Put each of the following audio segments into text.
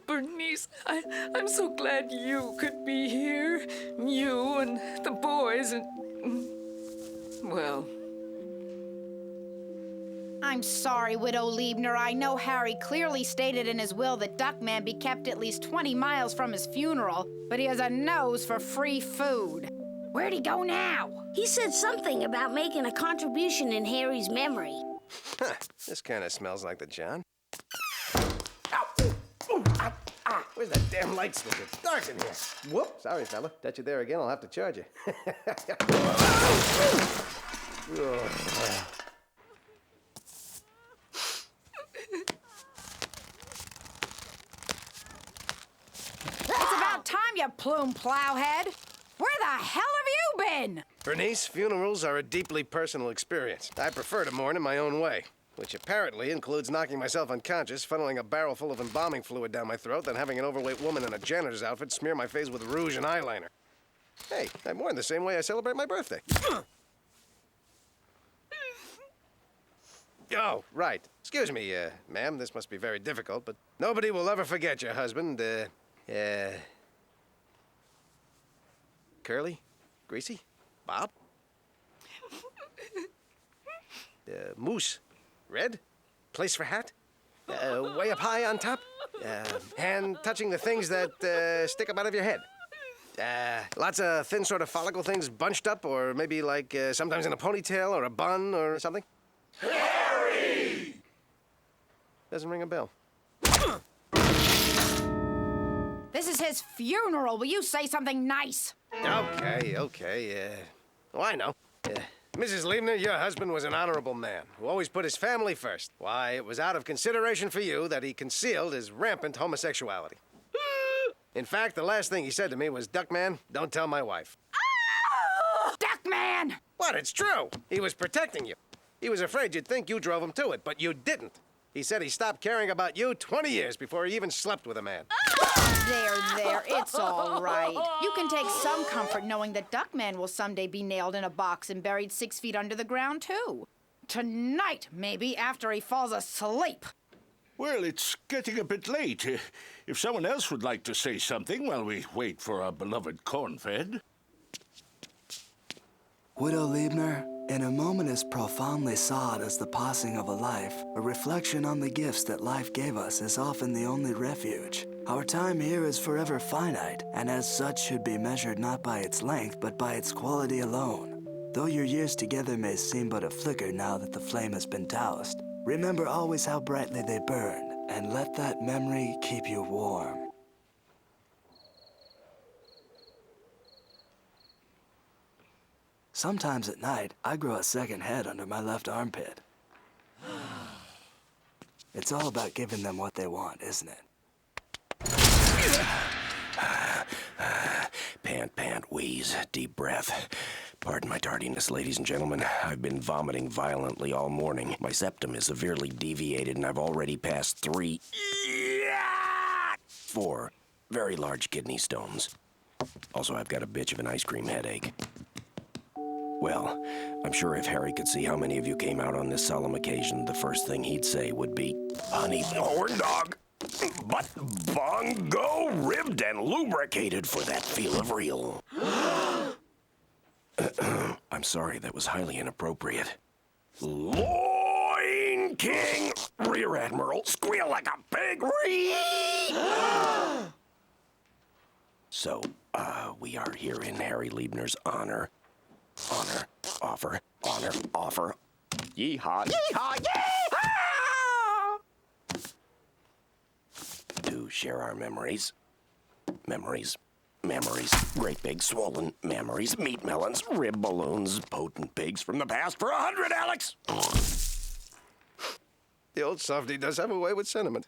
Bernice, I'm so glad you could be here. You and the boys and... well... I'm sorry, Widow Liebner. I know Harry clearly stated in his will that Duckman be kept at least 20 miles from his funeral, but he has a nose for free food. Where'd he go now? He said something about making a contribution in Harry's memory. Huh, this kind of smells like the John. Where's that damn light switch? It's dark in here. Whoop! Sorry, fella. Touch you there again, I'll have to charge you. It's about time, you plume plowhead. Where the hell have you been? Bernice, funerals are a deeply personal experience. I prefer to mourn in my own way, which apparently includes knocking myself unconscious, funneling a barrel full of embalming fluid down my throat, then having an overweight woman in a janitor's outfit smear my face with rouge and eyeliner. Hey, I mourn the same way I celebrate my birthday. Oh, right. Excuse me, ma'am, this must be very difficult, but nobody will ever forget your husband, Curly? Greasy? Bob? Moose? Red? Place for hat? Way up high on top? Hand touching the things that stick up out of your head? Lots of thin sort of follicle things bunched up, or maybe like sometimes in a ponytail or a bun or something? Harry! Doesn't ring a bell. This is his funeral. Will you say something nice? Okay. Oh, I know. Mrs. Liebner, your husband was an honorable man who always put his family first. Why, it was out of consideration for you that he concealed his rampant homosexuality. In fact, the last thing he said to me was, Duckman, don't tell my wife. Oh! Duckman! What? It's true. He was protecting you. He was afraid you'd think you drove him to it, but you didn't. He said he stopped caring about you 20 years before he even slept with a man. There, it's all right. You can take some comfort knowing that Duckman will someday be nailed in a box and buried 6 feet under the ground, too. Tonight, maybe, after he falls asleep. Well, it's getting a bit late. If someone else would like to say something while we wait for our beloved Cornfed. Widow Liebner, in a moment as profoundly sad as the passing of a life, a reflection on the gifts that life gave us is often the only refuge. Our time here is forever finite, and as such should be measured not by its length, but by its quality alone. Though your years together may seem but a flicker now that the flame has been doused, remember always how brightly they burned, and let that memory keep you warm. Sometimes at night, I grow a second head under my left armpit. It's all about giving them what they want, isn't it? Pant, wheeze, deep breath. Pardon my tardiness, ladies and gentlemen. I've been vomiting violently all morning. My septum is severely deviated, and I've already passed 4 very large kidney stones. Also, I've got a bitch of an ice cream headache. Well, I'm sure if Harry could see how many of you came out on this solemn occasion, the first thing he'd say would be, honey, horn dog, but bongo ribbed and lubricated for that feel of real. I'm sorry, that was highly inappropriate. Loin King, Rear Admiral, squeal like a pig. So, we are here in Harry Liebner's honor. Offer. Yeehaw, yeehaw, yeehaw! To share our memories. Memories. Memories. Great big swollen memories. Meat melons, rib balloons, potent pigs from the past for 100, Alex! The old softy does have a way with sentiment.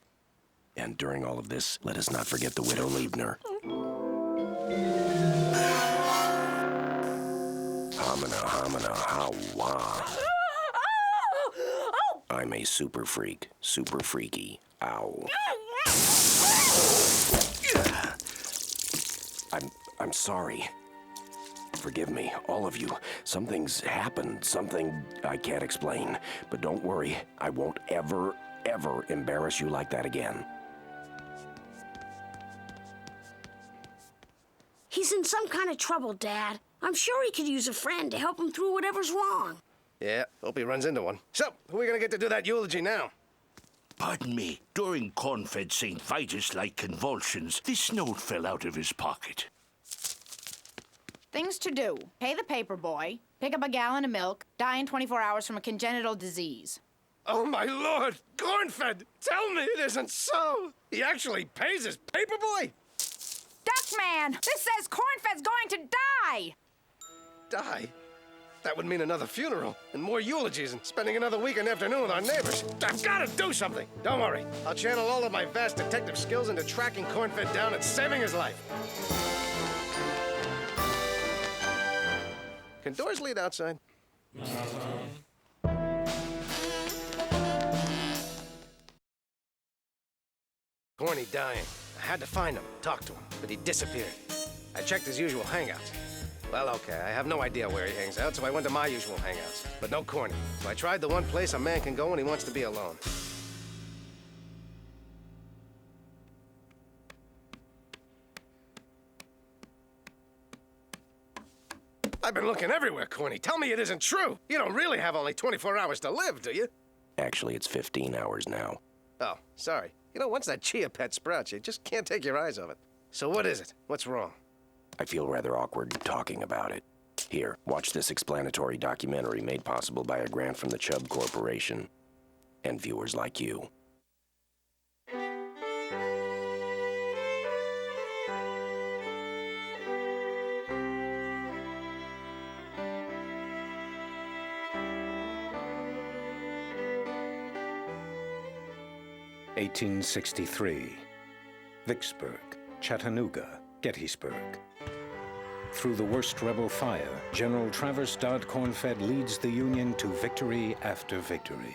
And during all of this, let us not forget the widow Liebner. Homina, homina, hawa. I'm a super freak. Super freaky. Ow. I'm sorry. Forgive me, all of you. Something's happened, something I can't explain. But don't worry, I won't ever embarrass you like that again. He's in some kind of trouble, Dad. I'm sure he could use a friend to help him through whatever's wrong. Yeah, hope he runs into one. So, who are we gonna get to do that eulogy now? Pardon me. During Cornfed St. Vitus-like convulsions, this note fell out of his pocket. Things to do. Pay the paper boy, pick up a gallon of milk, die in 24 hours from a congenital disease. Oh, my Lord! Cornfed! Tell me it isn't so! He actually pays his paperboy? Duckman! This says Cornfed's going to die! Die? That would mean another funeral, and more eulogies, and spending another weekend afternoon with our neighbors. I've got to do something! Don't worry. I'll channel all of my vast detective skills into tracking Cornfed down and saving his life. Can doors lead outside? Corny dying. I had to find him, talk to him, but he disappeared. I checked his usual hangouts. Well, okay, I have no idea where he hangs out, so I went to my usual hangouts. But no Corny. So I tried the one place a man can go when he wants to be alone. I've been looking everywhere, Corny. Tell me it isn't true. You don't really have only 24 hours to live, do you? Actually, it's 15 hours now. Oh, sorry. You know, once that chia pet sprouts, you just can't take your eyes off it. So what is it? What's wrong? I feel rather awkward talking about it. Here, watch this explanatory documentary made possible by a grant from the Chubb Corporation and viewers like you. (1863). Vicksburg, Chattanooga, Gettysburg. Through the worst rebel fire, General Traverse Dodd Cornfed leads the Union to victory after victory.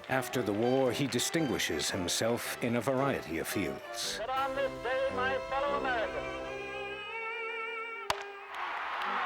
After the war, he distinguishes himself in a variety of fields. But on this day, my fellow Americans,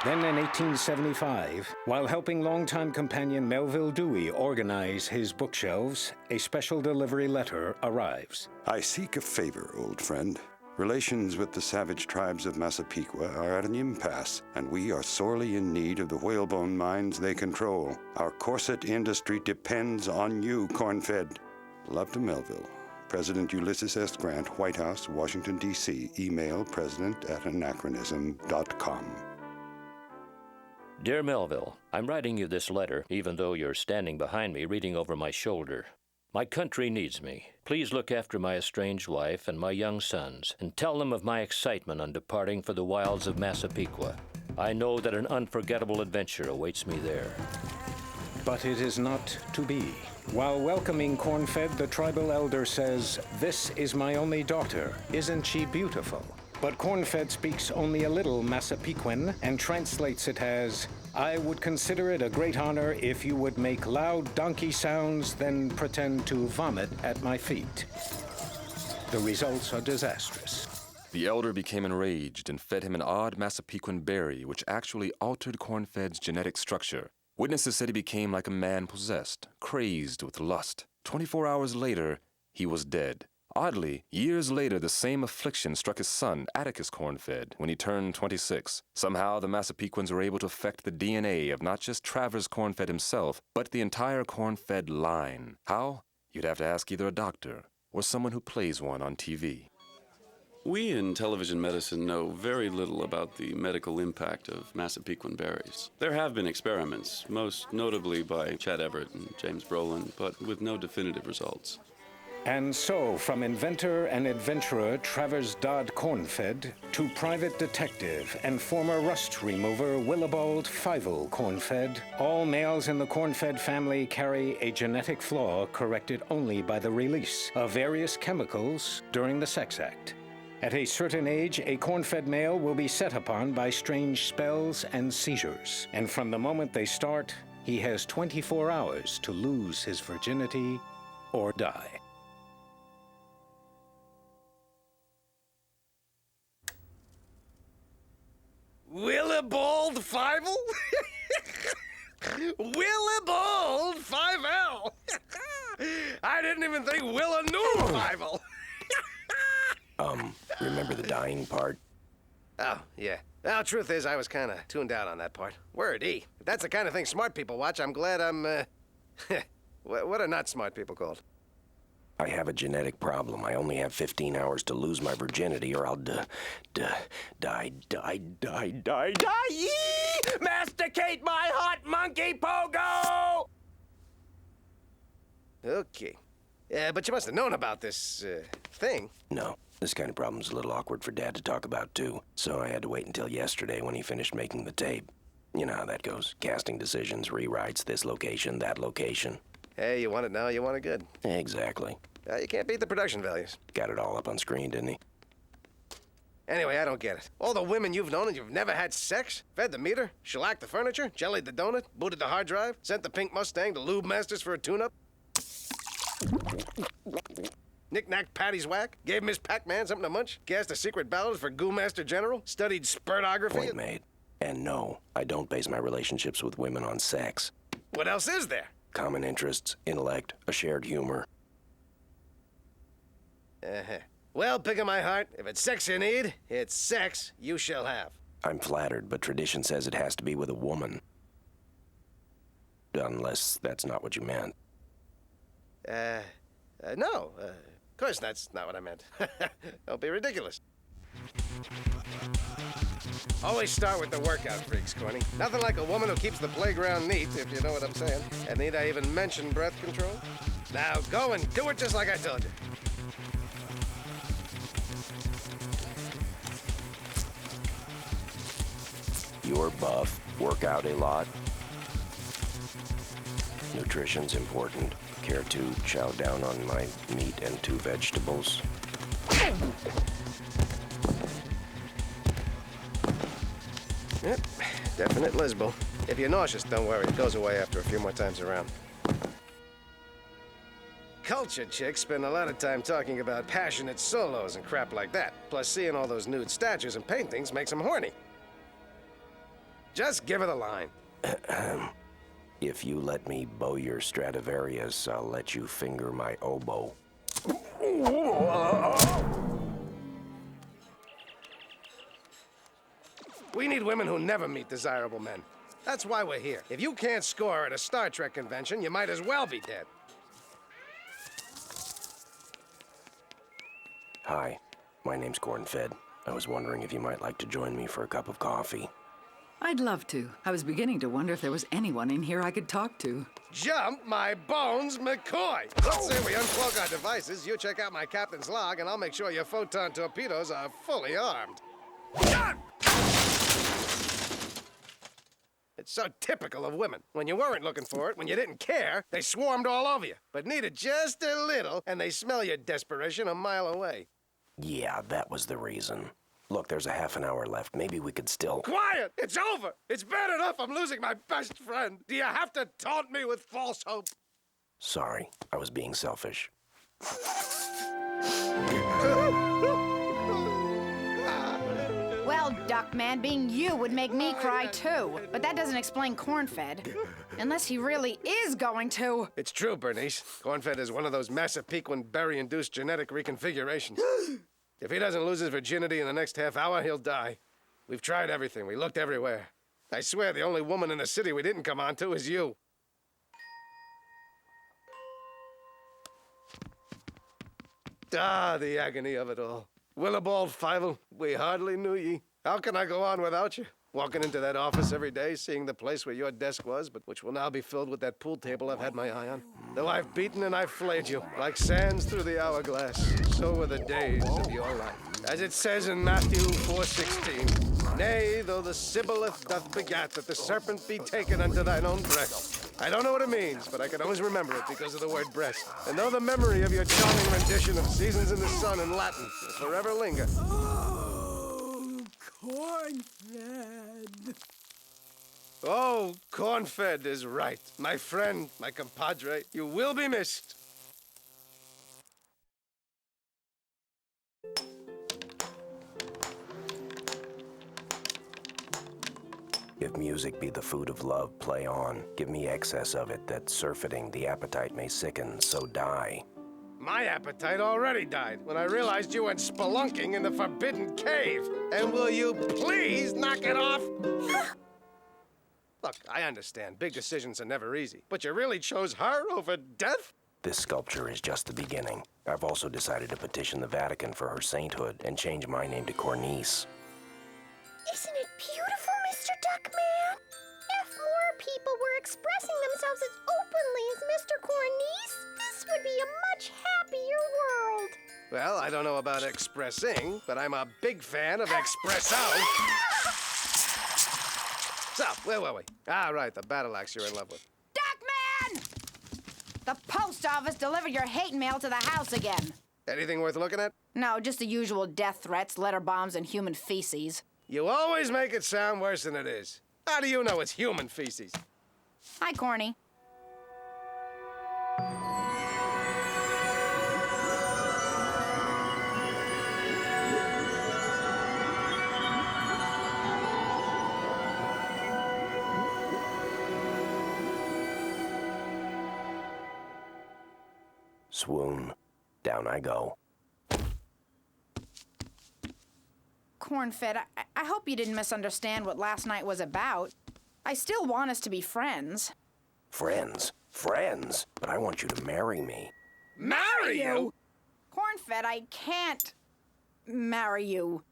Then in 1875, while helping longtime companion Melville Dewey organize his bookshelves, a special delivery letter arrives. I seek a favor, old friend. Relations with the savage tribes of Massapequa are at an impasse, and we are sorely in need of the whalebone mines they control. Our corset industry depends on you, Cornfed. Love to Melville. President Ulysses S. Grant, White House, Washington, D.C. Email president@anachronism.com. Dear Melville, I'm writing you this letter, even though you're standing behind me reading over my shoulder. My country needs me. Please look after my estranged wife and my young sons, and tell them of my excitement on departing for the wilds of Massapequa. I know that an unforgettable adventure awaits me there. But it is not to be. While welcoming Cornfed, the tribal elder says, "This is my only daughter. Isn't she beautiful?" But Cornfed speaks only a little Massapequan and translates it as, "I would consider it a great honor if you would make loud donkey sounds, then pretend to vomit at my feet." The results are disastrous. The elder became enraged and fed him an odd Massapequan berry, which actually altered Cornfed's genetic structure. Witnesses said he became like a man possessed, crazed with lust. 24 hours later, he was dead. Oddly, years later, the same affliction struck his son, Atticus Cornfed, when he turned 26. Somehow, the Massapequans were able to affect the DNA of not just Travers Cornfed himself, but the entire Cornfed line. How? You'd have to ask either a doctor or someone who plays one on TV. We in television medicine know very little about the medical impact of Massapequan berries. There have been experiments, most notably by Chad Everett and James Brolin, but with no definitive results. And so, from inventor and adventurer Travers Dodd Cornfed to private detective and former rust remover Willibald Fievel Cornfed, all males in the Cornfed family carry a genetic flaw corrected only by the release of various chemicals during the sex act. At a certain age, a corn-fed male will be set upon by strange spells and seizures. And from the moment they start, he has 24 hours to lose his virginity or die. Willibald Fievel? Willibald Fievel! I didn't even think Willa knew Fievel. Remember the dying part? Oh, yeah. Well, truth is, I was kind of tuned out on that part. Word E. If that's the kind of thing smart people watch, I'm glad I'm, what are not smart people called? I have a genetic problem. I only have 15 hours to lose my virginity or I'll die. Yee! Masticate my hot monkey pogo! Okay. But you must have known about this, thing. No. This kind of problem's a little awkward for Dad to talk about, too. So I had to wait until yesterday when he finished making the tape. You know how that goes. Casting decisions, rewrites, this location, that location. Hey, you want it now, you want it good. Exactly. You can't beat the production values. Got it all up on screen, didn't he? Anyway, I don't get it. All the women you've known and you've never had sex? Fed the meter? Shellacked the furniture? Jellied the donut? Booted the hard drive? Sent the pink Mustang to Lube Masters for a tune-up? Knick-knack Patty's whack? Gave Miss Pac-Man something to munch? Gassed a secret ballad for Goo Master General? Studied spurtography? Point made. And no, I don't base my relationships with women on sex. What else is there? Common interests, intellect, a shared humor. Well, pick of my heart, if it's sex you need, it's sex you shall have. I'm flattered, but tradition says it has to be with a woman. Unless that's not what you meant. No. Of course that's not what I meant. Don't be ridiculous. Always start with the workout freaks, Corny. Nothing like a woman who keeps the playground neat, if you know what I'm saying. And need I even mention breath control? Now go and do it just like I told you. You're buff, work out a lot. Nutrition's important. Care to chow down on my meat and 2 vegetables? Yep, definite Lisbo. If you're nauseous, don't worry. It goes away after a few more times around. Culture chicks spend a lot of time talking about passionate solos and crap like that. Plus, seeing all those nude statues and paintings makes them horny. Just give it a line. If you let me bow your Stradivarius, I'll let you finger my oboe. We need women who never meet desirable men. That's why we're here. If you can't score at a Star Trek convention, you might as well be dead. Hi, my name's Cornfed. I was wondering if you might like to join me for a cup of coffee. I'd love to. I was beginning to wonder if there was anyone in here I could talk to. Jump my bones, McCoy! Let's say we unplug our devices, you check out my captain's log, and I'll make sure your photon torpedoes are fully armed. It's so typical of women. When you weren't looking for it, when you didn't care, they swarmed all over you. But needed just a little, and they smell your desperation a mile away. Yeah, that was the reason. Look, there's a half an hour left. Maybe we could still... Quiet! It's over! It's bad enough I'm losing my best friend. Do you have to taunt me with false hope? Sorry, I was being selfish. Well, Duckman, being you would make me cry too. But that doesn't explain Cornfed. Unless he really is going to. It's true, Bernice. Cornfed is one of those Massapequan berry-induced genetic reconfigurations. If he doesn't lose his virginity in the next half hour, he'll die. We've tried everything. We looked everywhere. I swear the only woman in the city we didn't come on to is you. Ah, the agony of it all. Willibald Fievel, we hardly knew ye. How can I go on without you? Walking into that office every day, seeing the place where your desk was, but which will now be filled with that pool table I've had my eye on. Though I've beaten and I've flayed you, like sands through the hourglass, so were the days of your life. As it says in Matthew 4:16, nay, though the Sibboleth doth begat, that the serpent be taken unto thine own breast. I don't know what it means, but I can always remember it because of the word breast. And though the memory of your charming rendition of Seasons in the Sun in Latin will forever linger. Cornfed. Oh, Cornfed is right. My friend, my compadre, you will be missed. If music be the food of love, play on. Give me excess of it, that surfeiting the appetite may sicken, so die. My appetite already died when I realized you went spelunking in the forbidden cave. And will you please knock it off? Look, I understand. Big decisions are never easy. But you really chose her over death? This sculpture is just the beginning. I've also decided to petition the Vatican for her sainthood and change my name to Cornice. Isn't it beautiful, Mr. Duckman? If more people were expressing themselves as openly as Mr. Cornice, this would be a much happier world. Well, I don't know about expressing, but I'm a big fan of espresso. So, where were we? Ah, right, the battle axe you're in love with. Duckman! The post office delivered your hate mail to the house again. Anything worth looking at? No, just the usual death threats, letter bombs, and human feces. You always make it sound worse than it is. How do you know it's human feces? Hi, Corny. Swoon. Down I go. Cornfed, I hope you didn't misunderstand what last night was about. I still want us to be friends. Friends? Friends? But I want you to marry me. Marry you? Cornfed, I can't marry you.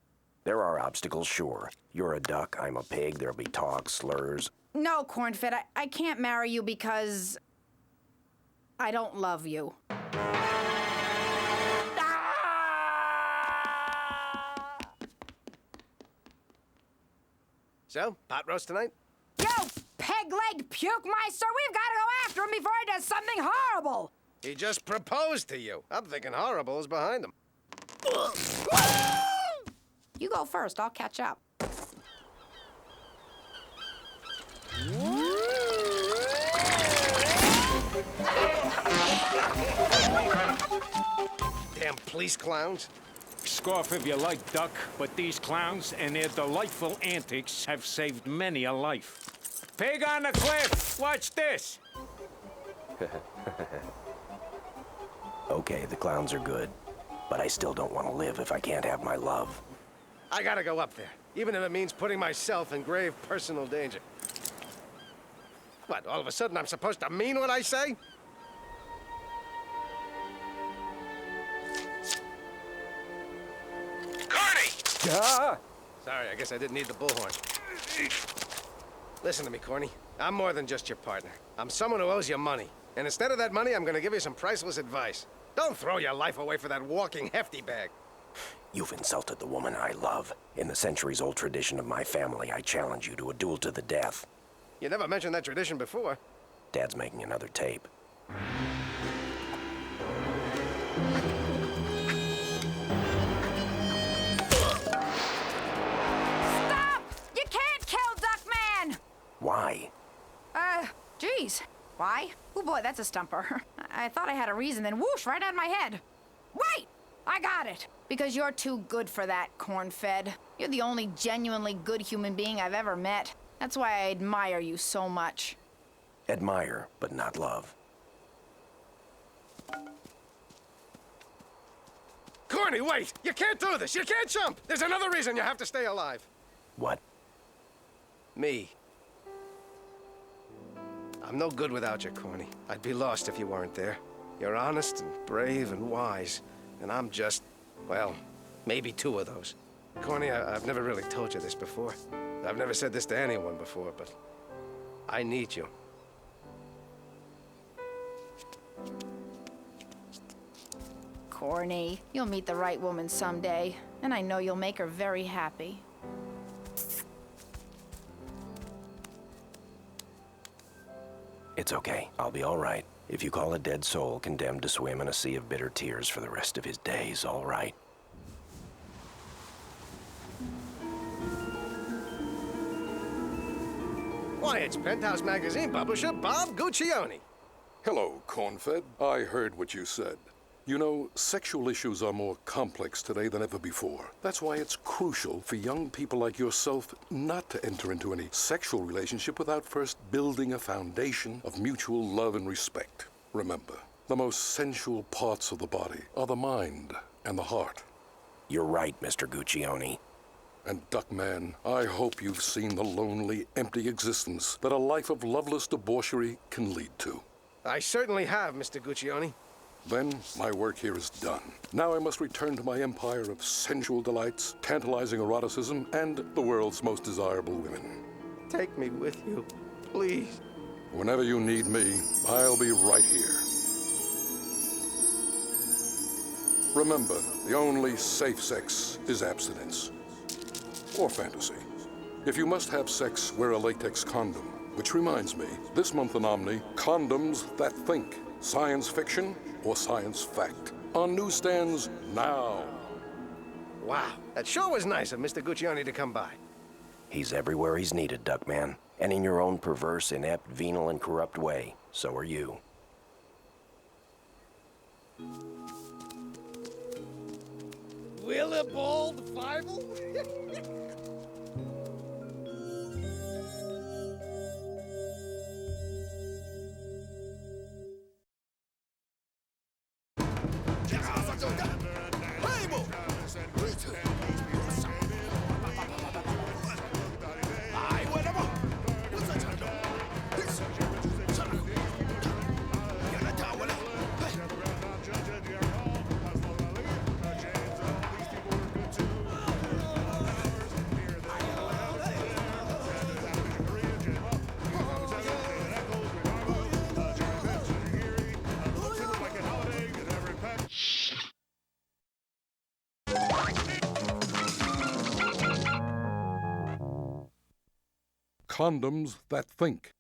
There are obstacles, sure. You're a duck, I'm a pig, there'll be talk, slurs. No, Cornfed, I can't marry you because I don't love you. So, pot roast tonight? Yo, peg-legged puke meister, we've got to go after him before he does something horrible. He just proposed to you. I'm thinking horrible is behind him. You go first, I'll catch up. Damn police clowns. Scoff if you like, Duck, but these clowns and their delightful antics have saved many a life. Pig on the cliff! Watch this! Okay, the clowns are good, but I still don't want to live if I can't have my love. I gotta go up there, even if it means putting myself in grave personal danger. What, all of a sudden I'm supposed to mean what I say? Sorry, I guess I didn't need the bullhorn. Listen to me, Corny. I'm more than just your partner. I'm someone who owes you money. And instead of that money, I'm gonna give you some priceless advice. Don't throw your life away for that walking hefty bag. You've insulted the woman I love. In the centuries-old tradition of my family, I challenge you to a duel to the death. You never mentioned that tradition before. Dad's making another tape. Why? Geez. Why? Oh boy, that's a stumper. I thought I had a reason, then whoosh, right out of my head. Wait! I got it! Because you're too good for that, Cornfed. You're the only genuinely good human being I've ever met. That's why I admire you so much. Admire, but not love. Corny, wait! You can't do this! You can't jump! There's another reason you have to stay alive. What? Me. I'm no good without you, Corny. I'd be lost if you weren't there. You're honest and brave and wise. And I'm just, well, maybe two of those. Corny, I've never really told you this before. I've never said this to anyone before, but I need you. Corny, you'll meet the right woman someday, and I know you'll make her very happy. It's okay. I'll be all right. If you call a dead soul condemned to swim in a sea of bitter tears for the rest of his days, all right. Why, it's Penthouse Magazine publisher Bob Guccione. Hello, Cornfed. I heard what you said. You know, sexual issues are more complex today than ever before. That's why it's crucial for young people like yourself not to enter into any sexual relationship without first building a foundation of mutual love and respect. Remember, the most sensual parts of the body are the mind and the heart. You're right, Mr. Guccione. And Duckman, I hope you've seen the lonely, empty existence that a life of loveless debauchery can lead to. I certainly have, Mr. Guccione. Then my work here is done. Now I must return to my empire of sensual delights, tantalizing eroticism, and the world's most desirable women. Take me with you, please. Whenever you need me, I'll be right here. Remember, the only safe sex is abstinence. Or fantasy. If you must have sex, wear a latex condom. Which reminds me, this month in Omni, Condoms That Think. Science fiction or science fact. On newsstands now. Wow, that sure was nice of Mr. Guccione to come by. He's everywhere he's needed, Duckman. And in your own perverse, inept, venal, and corrupt way. So are you. Willibald Bible? Condoms That Think.